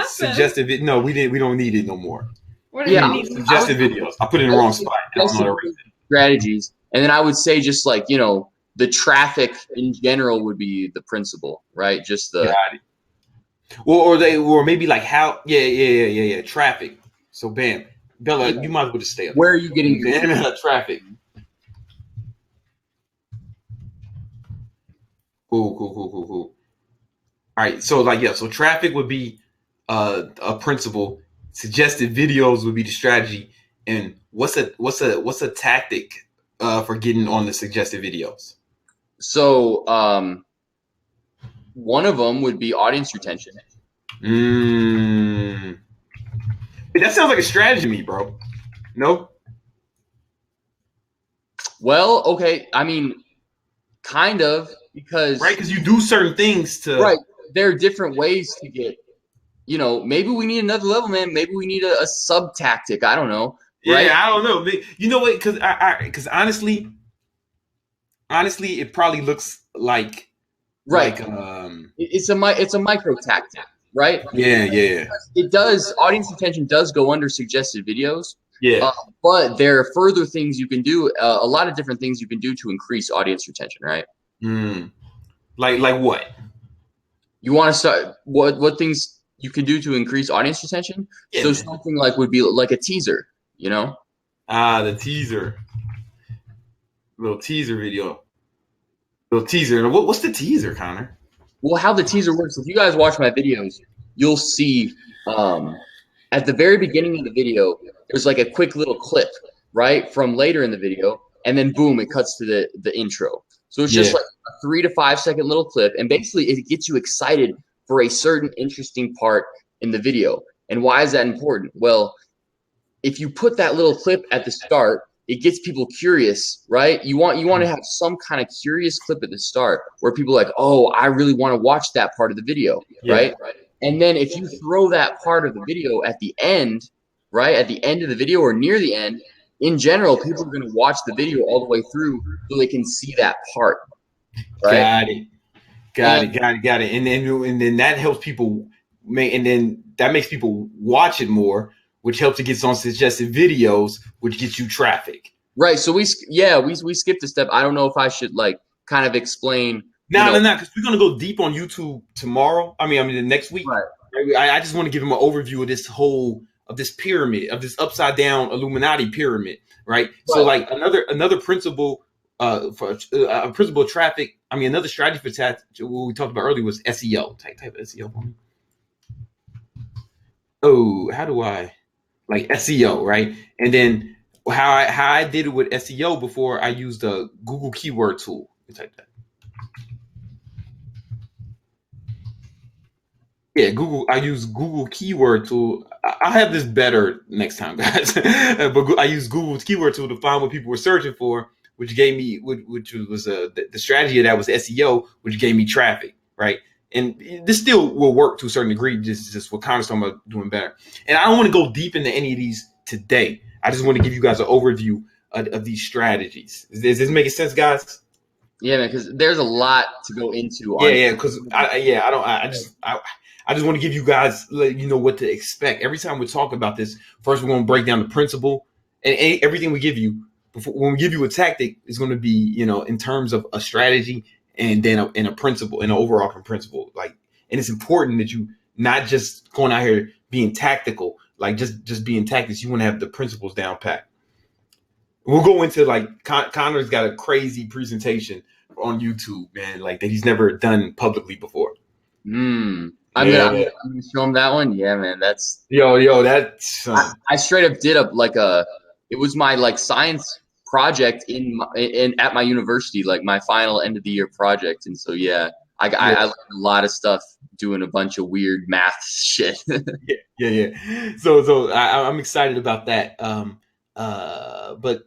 suggested video. No, we don't need it no more. What do you need? Suggested videos. I put it in the wrong spot. Strategies. And then I would say just like, the traffic in general would be the principle, right? Just the. Got it. Or maybe like how, yeah. Traffic. So bam. Bella, you might as well just stay up. Where are you getting traffic? Cool. All right. So so traffic would be a principle. Suggested videos would be the strategy. And what's a tactic for getting on the suggested videos? So one of them would be audience retention. That sounds like a strategy to me, bro. No? Well, okay. I mean, kind of, because right, because you do certain things to right. There are different ways to get. Maybe we need another level, man. Maybe we need a sub tactic. I don't know. Right? Yeah, I don't know. You know what? Because honestly, it probably looks like right. It's a micro tactic, right? Yeah. It does. Audience retention does go under suggested videos. Yeah. But there are further things you can do. A lot of different things you can do to increase audience retention, right? Like what? You want to start what things you can do to increase audience retention? Yeah, so something would be like a teaser. The teaser. Little teaser video. Little teaser. What's the teaser, Connor? Well, how the teaser works, if you guys watch my videos, you'll see at the very beginning of the video, there's like a quick little clip, right, from later in the video, and then boom, it cuts to the intro. So it's just like a 3 to 5 second little clip, and basically it gets you excited for a certain interesting part in the video. And why is that important? Well, if you put that little clip at the start, it gets people curious, right? You want to have some kind of curious clip at the start where people are like, oh, I really want to watch that part of the video, right? And then if you throw that part of the video at the end, right, at the end of the video or near the end, in general, people are going to watch the video all the way through so they can see that part, right? Got it. And then that helps people that makes people watch it more, which helps it get on suggested videos, which gets you traffic. Right. So we skipped a step. I don't know if I should kind of explain. No, because we're gonna go deep on YouTube tomorrow. I mean the next week. Right. I just want to give them an overview of this pyramid, of this upside down Illuminati pyramid, right? So another principle for a principle of traffic. I mean, another strategy for what we talked about earlier was SEO. Type SEO for me. Oh, how do I SEO, right? And then how I did it with SEO before I used the Google keyword tool. Type that. Yeah, Google. I use Google keyword tool. I'll have this better next time, guys. But I use Google's keyword tool to find what people were searching for, which gave me, which was the strategy of that was SEO, which gave me traffic, right? And this still will work to a certain degree, just what Connor's talking about doing better. And I don't want to go deep into any of these today. I just want to give you guys an overview of these strategies. Is this making sense, guys? Yeah, man, because there's a lot to go into. Yeah, because I just want to give you guys, you know, what to expect. Every time we talk about this, first we're going to break down the principle, and everything we give you before, when we give you a tactic, is going to be, you know, in terms of a strategy and then a principle, and an overarching principle. Like, and it's important that you not just going out here being tactical, like just being tactics. You want to have the principles down pat. We'll go into like Connor's got a crazy presentation on YouTube, man, like that he's never done publicly before. I'm gonna show him that one. Yeah, man, that's that's I straight up did it was my like science project in at my university, like my final end of the year project, and so I learned a lot of stuff doing a bunch of weird math shit. yeah. So I'm excited about that. But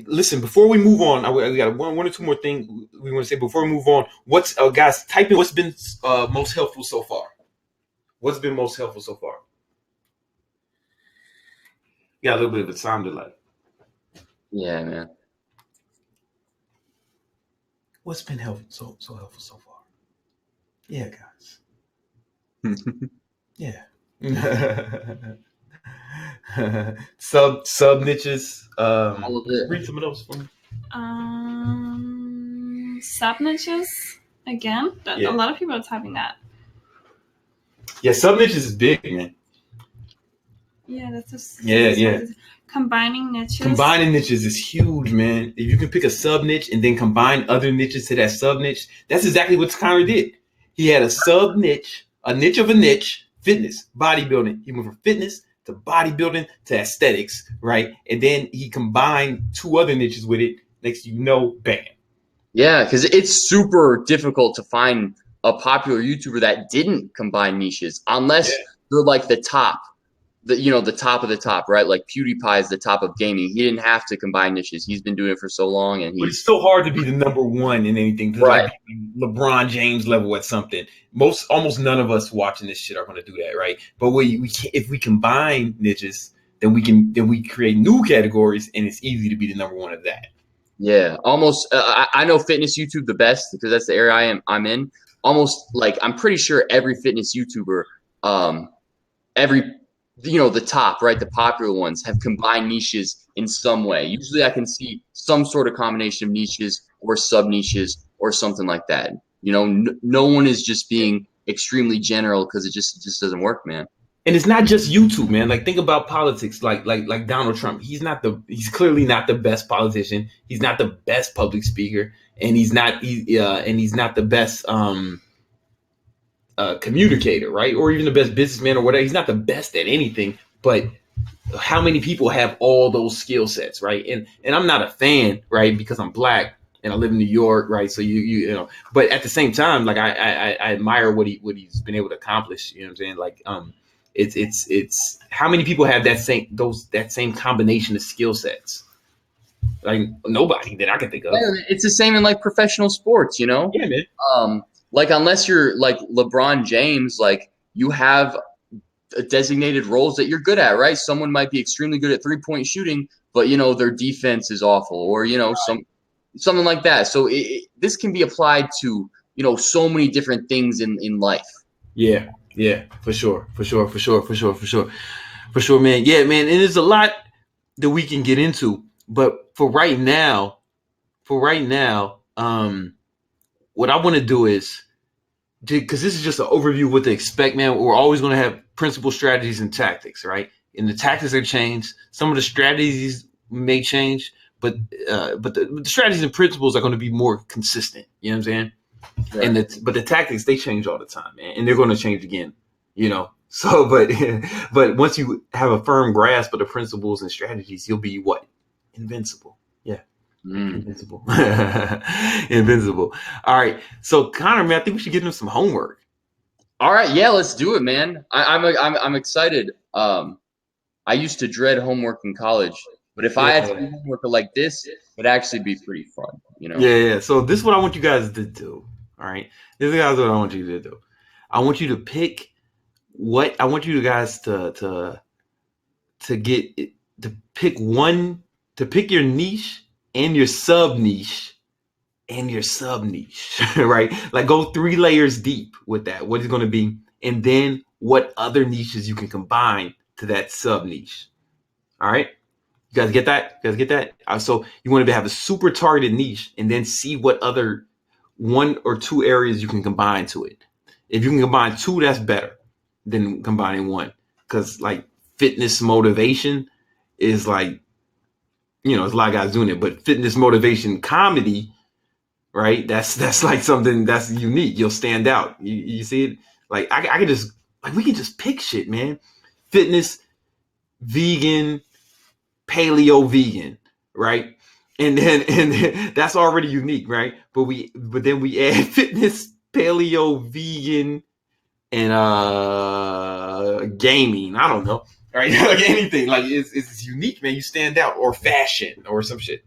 listen, before we move on, we got one or two more things we want to say before we move on. What's guys, type in what's been most helpful so far. What's been most helpful so far? Got a little bit of a time delay. Yeah, man. What's been helpful so helpful so far? Yeah, guys. Yeah. sub niches. All of it. Read some of those for me. Sub niches again. A lot of people are typing that. Yeah, sub niches is big, man. Yeah, that's just combining niches. Combining niches is huge, man. If you can pick a sub niche and then combine other niches to that sub niche, that's exactly what Connor did. He had a sub niche, a niche of a niche, fitness, bodybuilding. He went from fitness to bodybuilding to aesthetics, right? And then he combined two other niches with it. Next, you know, bam. Yeah, because it's super difficult to find a popular YouTuber that didn't combine niches, unless they're like the top. The top of the top, right? Like PewDiePie is the top of gaming. He didn't have to combine niches. He's been doing it for so long, but it's so hard to be the number one in anything. Right. Like LeBron James level at something. Almost none of us watching this shit are going to do that, right? But if we combine niches, then we create new categories, and it's easy to be the number one of that. Yeah, almost. I know fitness YouTube the best because that's the area I'm in. Almost like I'm pretty sure every fitness YouTuber, the top, right, the popular ones have combined niches in some way. Usually I can see some sort of combination of niches or sub niches or something like that. No one is just being extremely general because it just doesn't work, man. And it's not just YouTube, man. Like, think about politics, like Donald Trump. He's clearly not the best politician. He's not the best public speaker, and he's not the best communicator, right? Or even the best businessman or whatever. He's not the best at anything, but how many people have all those skill sets, right? And I'm not a fan, right? Because I'm black and I live in New York, right? So you know, but at the same time, like I admire what he's been able to accomplish. You know what I'm saying? Like it's how many people have that same combination of skill sets? Like nobody that I can think of. It's the same in like professional sports, you know? Yeah, man. Like unless you're like LeBron James, like you have designated roles that you're good at, right? Someone might be extremely good at 3-point shooting, but their defense is awful, or something like that. So this can be applied to so many different things in life. Yeah, for sure, man. Yeah, man. And there's a lot that we can get into, but for right now, what I want to do is, because this is just an overview of what to expect, man. We're always going to have principal strategies and tactics, right? And the tactics are changed. Some of the strategies may change, but the strategies and principles are going to be more consistent. You know what I'm saying? Right. But the tactics, they change all the time, man, and they're going to change again. So, but once you have a firm grasp of the principles and strategies, you'll be what? Invincible. Yeah. Invincible. All right. So Connor, man, I think we should give him some homework. All right, yeah, let's do it, man. I'm excited. I used to dread homework in college, but if I had to do homework like this, it'd actually be pretty fun, you know? Yeah. So this is what I want you guys to do. All right. This is what I want you to do. I want you to pick what I want you guys to pick your niche and your sub niche right? Like go 3 layers deep with that. What is going to be, and then what other niches you can combine to that sub niche. All right. You guys get that? So you want to have a super targeted niche and then see what other 1 or 2 areas you can combine to it. If you can combine 2, that's better than combining 1. Because like fitness motivation is like, there's a lot of guys doing it, but fitness motivation comedy, right? That's like something that's unique. You'll stand out. You see it? Like I could just, like, we can just pick shit, man. Fitness, vegan, paleo vegan, right? And then that's already unique, right? But then we add fitness, paleo, vegan, and gaming. I don't know, right? Like anything, like it's unique, man. You stand out, or fashion, or some shit.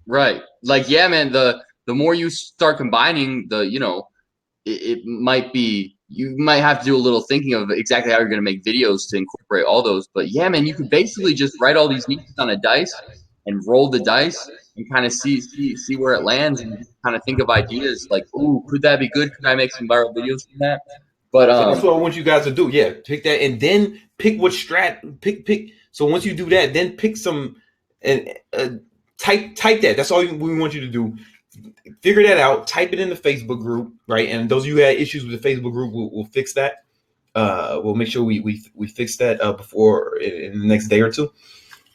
Right. Like, yeah, man. The more you start combining, it might be. You might have to do a little thinking of exactly how you're going to make videos to incorporate all those. But yeah, man, you could basically just write all these niches on a dice and roll the dice and kind of see where it lands and kind of think of ideas like, ooh, could that be good? Could I make some viral videos from that? But so that's what I want you guys to do. Yeah, pick that, and then pick what pick. So once you do that, then pick some and type that. That's all we want you to do. Figure that out. Type it in the Facebook group, right? And those of you who had issues with the Facebook group, we'll fix that. We'll make sure we fix that before in the next day or two.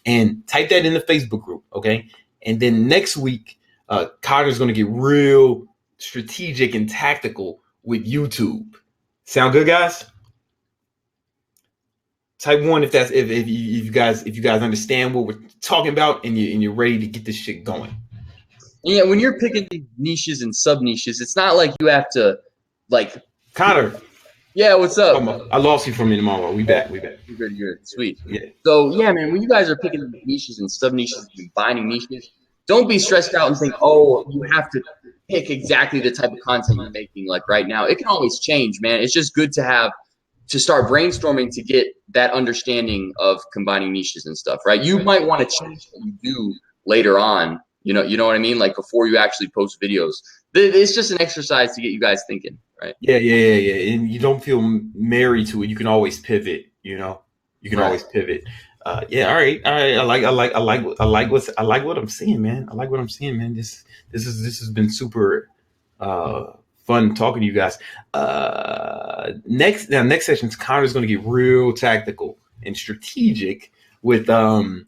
And type that in the Facebook group, okay? And then next week, Connor's going to get real strategic and tactical with YouTube. Sound good, guys? Type 1 if you guys understand what we're talking about and you're ready to get this shit going. Yeah, when you're picking these niches and sub niches, it's not like you have to, like, Connor. Yeah, what's up? I lost you for a minute, Mama. We back. You're good. Sweet. Yeah. So yeah, man, when you guys are picking niches and sub niches, combining niches, don't be stressed out and think, oh, you have to pick exactly the type of content you're making. Like right now, it can always change, man. It's just good to start brainstorming to get that understanding of combining niches and stuff, right? You might want to change what you do later on. You know what I mean? Like before you actually post videos. It's just an exercise to get you guys thinking, right? Yeah. And you don't feel married to it. You can always pivot. You can always pivot. Yeah. All right. I like what I'm seeing, man. This has been super fun talking to you guys. Next session, Connor's going to get real tactical and strategic with on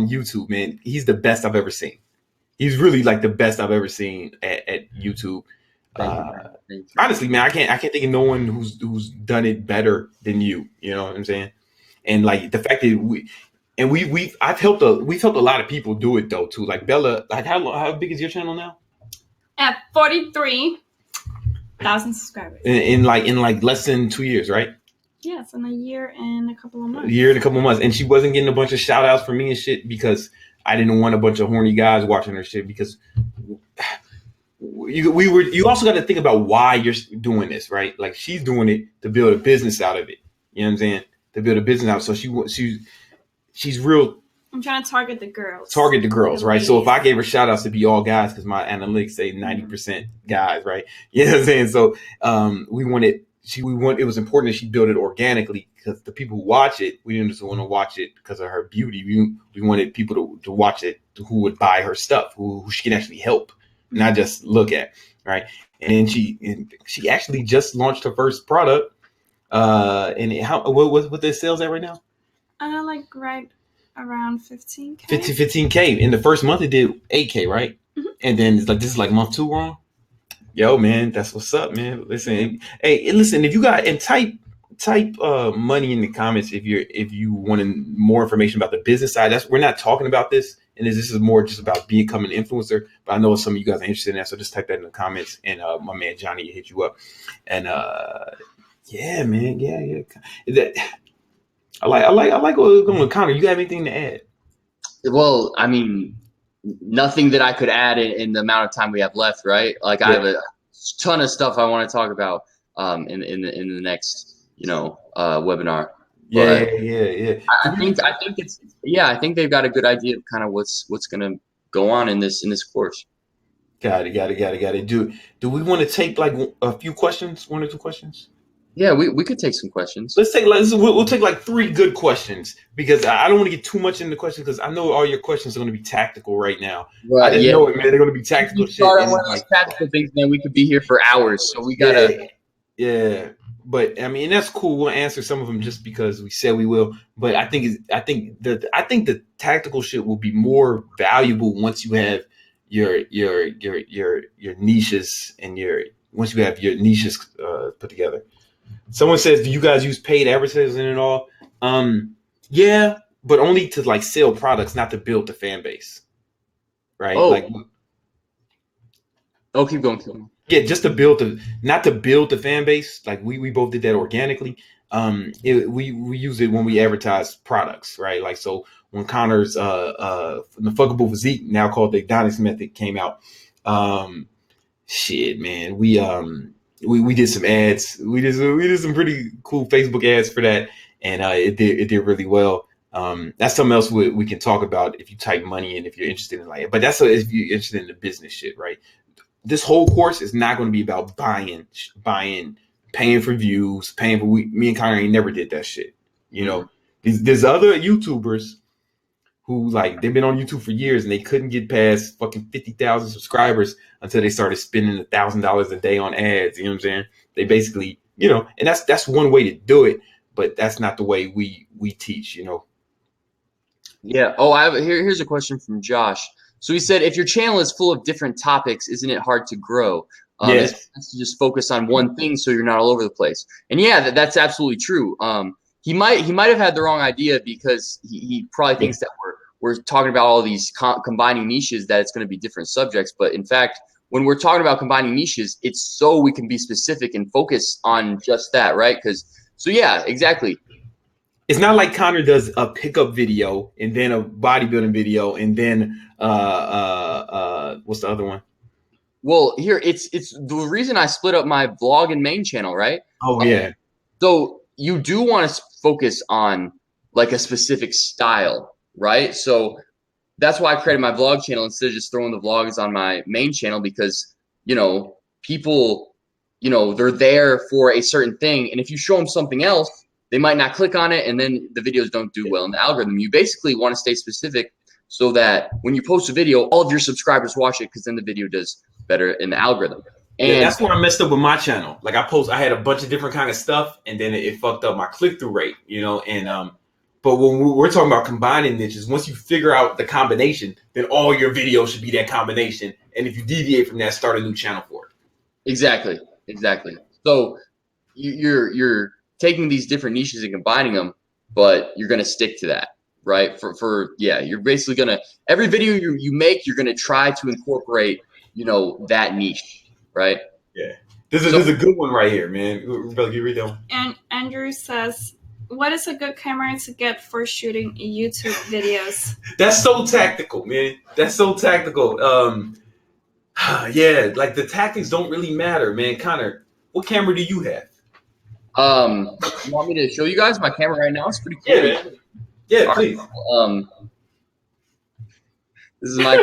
YouTube, man. He's the best I've ever seen. He's really like the best I've ever seen at YouTube. Honestly, man, I can't think of no one who's done it better than you. You know what I'm saying? And like the fact that we've helped a lot of people do it though too. Like Bella, like how big is your channel now? At 43,000 subscribers. In like less than 2 years, right? Yes, in a year and a couple of months. And she wasn't getting a bunch of shout outs from me and shit because I didn't want a bunch of horny guys watching her shit, because you also got to think about why you're doing this, right? Like she's doing it to build a business out of it. You know what I'm saying? To build a business out. So she's real. I'm trying to target the girls. Right? So if I gave her shout outs, it'd be all guys because my analytics say 90% guys, right? You know what I'm saying? So it was important that she built it organically, because the people who watch it, we didn't just want to watch it because of her beauty. We wanted people to watch it who would buy her stuff, who she can actually help, not just look at, right? And she actually just launched her first product. And what their sales at right now? Like right around 15K. 15K. In the first month, it did 8K, right? Mm-hmm. And then it's like, this is like month 2, wrong? Yo, man, that's what's up, man. Listen, if you got, and type money in the comments if you want more information about the business side. We're not talking about this, and this is more just about becoming an influencer. But I know some of you guys are interested in that, so just type that in the comments, and my man Johnny will hit you up. And Yeah, man. Yeah. That, I like what we're going with Connor. You have anything to add? Well, I mean, nothing that I could add in the amount of time we have left, right? Like I Yeah. have a ton of stuff I want to talk about in the next webinar. Yeah. But I think it's I think they've got a good idea of kind of what's gonna go on in this course. Got it. Do we want to take like a few questions, 1 or 2 questions? Yeah, we could take some questions. We'll take like 3 good questions because I don't want to get too much into the questions because I know all your questions are going to be tactical right now. Right, I just know it, man. They're going to be tactical you shit. start on one of those tactical things, man. We could be here for hours, so we gotta. Yeah. But I mean, that's cool. We'll answer some of them just because we said we will. But I think the tactical shit will be more valuable once you have your niches and once you have your niches put together. Someone says, "Do you guys use paid advertising and all?" Yeah, but only to like sell products, not to build the fan base. Right? Keep going. Yeah, just to not to build the fan base. Like we both did that organically. We use it when we advertise products, right? Like so when Connor's the Fuckable Physique, now called the Adonis Method, came out. Shit, man, we did some ads. We did some pretty cool Facebook ads for that, and it did really well. That's something else we can talk about if you type money and if you're interested in like. But that's if you're interested in the business shit, right? This whole course is not going to be about buying, paying for views, paying for. Me and Connor ain't never did that shit. You know, there's other YouTubers who like they've been on YouTube for years and they couldn't get past fucking 50,000 subscribers until they started spending $1,000 a day on ads. You know what I'm saying? They basically, and that's one way to do it, but that's not the way we teach. Yeah. Oh, here's a question from Josh. So he said, if your channel is full of different topics, isn't it hard to grow? Yes. It's best to just focus on one thing so you're not all over the place. And yeah, that's absolutely true. He might have had the wrong idea because he probably thinks that we're talking about all these combining niches, that it's going to be different subjects. But in fact, when we're talking about combining niches, it's so we can be specific and focus on just that, right? So yeah, exactly. It's not like Connor does a pickup video and then a bodybuilding video and then what's the other one? Well, here it's the reason I split up my vlog and main channel, right? Oh yeah. So you do want to focus on like a specific style, right? So that's why I created my vlog channel instead of just throwing the vlogs on my main channel, because people they're there for a certain thing, and if you show them something else, they might not click on it, and then the videos don't do well in the algorithm. You basically want to stay specific so that when you post a video, all of your subscribers watch it, because then the video does better in the algorithm. And that's where I messed up with my channel. Like I had a bunch of different kind of stuff, and then it fucked up my click-through rate, and but when we're talking about combining niches, once you figure out the combination, then all your videos should be that combination. And if you deviate from that, start a new channel for it. Exactly. So you're taking these different niches and combining them, but you're going to stick to that, right? You're basically going to, every video you make, you're going to try to incorporate, that niche, right? Yeah. This is a good one right here, man. Rebecca, you read that one? And Andrew says, what is a good camera to get for shooting YouTube videos? That's so tactical, man. That's so tactical. Yeah, like the tactics don't really matter, man. Connor, what camera do you have? You want me to show you guys my camera right now? It's pretty cool. Yeah, man. Yeah, please. This is my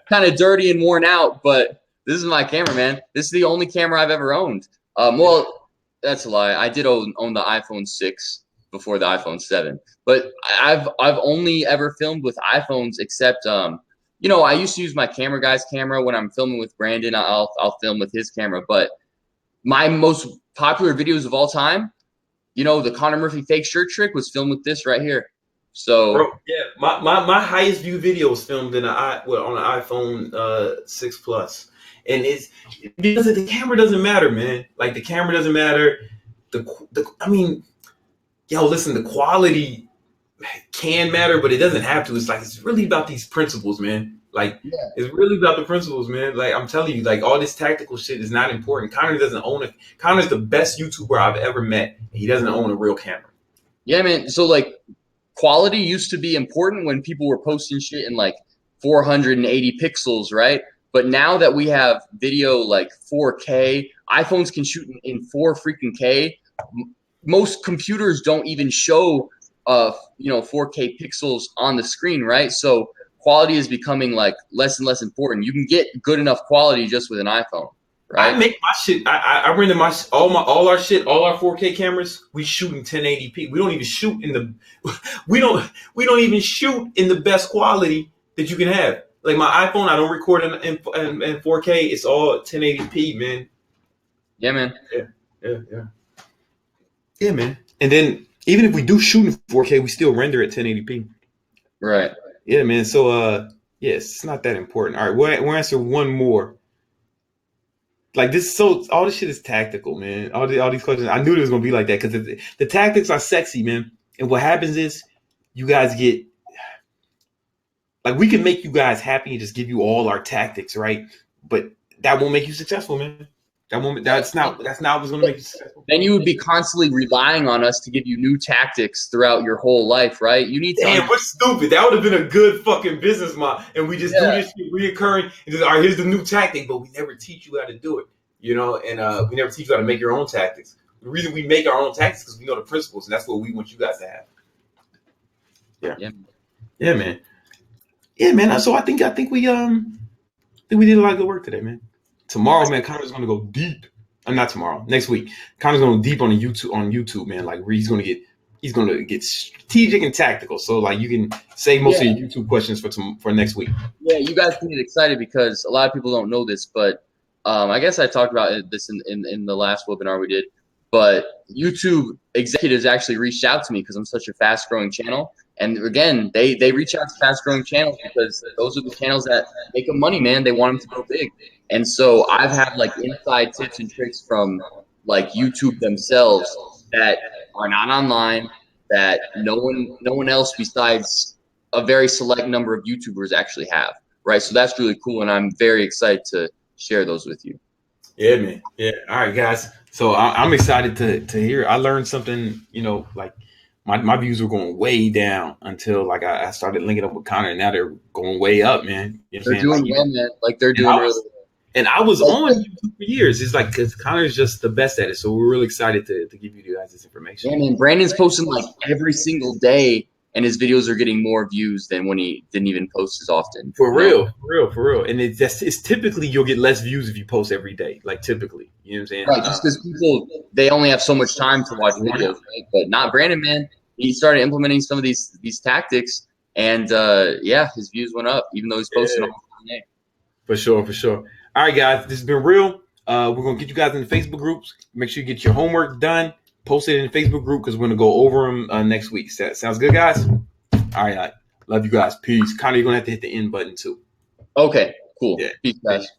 kind of dirty and worn out, but this is my camera, man. This is the only camera I've ever owned. Well, that's a lie. I did own the iPhone 6 before the iPhone 7, but I've only ever filmed with iPhones, except I used to use my camera guy's camera when I'm filming with Brandon. I'll film with his camera, but my most popular videos of all time, the Connor Murphy fake shirt trick was filmed with this right here. So, bro, yeah, my highest view video was filmed on an iPhone 6 Plus, and it's because the camera doesn't matter, man. Like the camera doesn't matter. Listen, the quality can matter, but it doesn't have to. It's really about these principles, man. Like, it's really about the principles, man. Like, I'm telling you, like, all this tactical shit is not important. Connor doesn't own it. Connor's the best YouTuber I've ever met, and he doesn't own a real camera. Yeah, man. So like, quality used to be important when people were posting shit in like 480 pixels, right? But now that we have video like 4K, iPhones can shoot in 4 freaking K. Most computers don't even show 4K pixels on the screen, right? So quality is becoming like less and less important. You can get good enough quality just with an iPhone, right? I make my shit. I render all our 4K cameras. We shoot in 1080p. We don't even shoot in the we don't even shoot in the best quality that you can have. Like my iPhone, I don't record in 4K. It's all 1080p, man. Yeah, man. Yeah, man. And then even if we do shoot in 4K, we still render at 1080p. Right. Yeah, man. So yes, it's not that important. All right, we'll answer one more. Like this, so all this shit is tactical, man. All these questions, I knew it was gonna be like that because the tactics are sexy, man. And what happens is, you guys get like, we can make you guys happy and just give you all our tactics, right? But that won't make you successful, man. That's not what's gonna make you successful. Then you would be constantly relying on us to give you new tactics throughout your whole life, right? You need to. Damn, we're stupid. That would have been a good fucking business model. And we just do this shit reoccurring. And just, all right, here's the new tactic, but we never teach you how to do it, you know? And we never teach you how to make your own tactics. The reason we make our own tactics is because we know the principles, and that's what we want you guys to have. Yeah, man. Yeah, man. So I think we did a lot of good work today, man. Tomorrow, man, Connor's gonna go deep. Not tomorrow, next week. Connor's gonna go deep on YouTube, man. Like, he's gonna get strategic and tactical. So like, you can save most of your YouTube questions for next week. Yeah, you guys can get excited because a lot of people don't know this, but I guess I talked about this in the last webinar we did. But YouTube executives actually reached out to me because I'm such a fast growing channel. And again, they reach out to fast growing channels because those are the channels that make them money, man. They want them to go big. And so I've had like inside tips and tricks from like YouTube themselves that are not online, that no one else besides a very select number of YouTubers actually have, right? So that's really cool, and I'm very excited to share those with you. Yeah, man. Yeah. All right, guys. So I'm excited to hear. I learned something, like my views were going way down until like I started linking up with Connor, and now they're going way up, man. They're doing well, man. Like they're doing really well. And I was on YouTube for years. It's like, because Connor's just the best at it. So we're really excited to give you guys this information. Yeah, man. Brandon's posting like every single day, and his videos are getting more views than when he didn't even post as often. For real. And it's typically, you'll get less views if you post every day. Like, typically, you know what I'm saying? Right, just because people, they only have so much time to watch videos, right? But not Brandon, man. He started implementing some of these tactics, and his views went up, even though he's posting all the day. For sure. All right, guys, this has been real. We're going to get you guys in the Facebook groups. Make sure you get your homework done. Post it in the Facebook group because we're going to go over them next week. Sounds good, guys? All right. Love you guys. Peace. Connor, you're going to have to hit the end button, too. Okay, cool. Yeah. Peace, guys.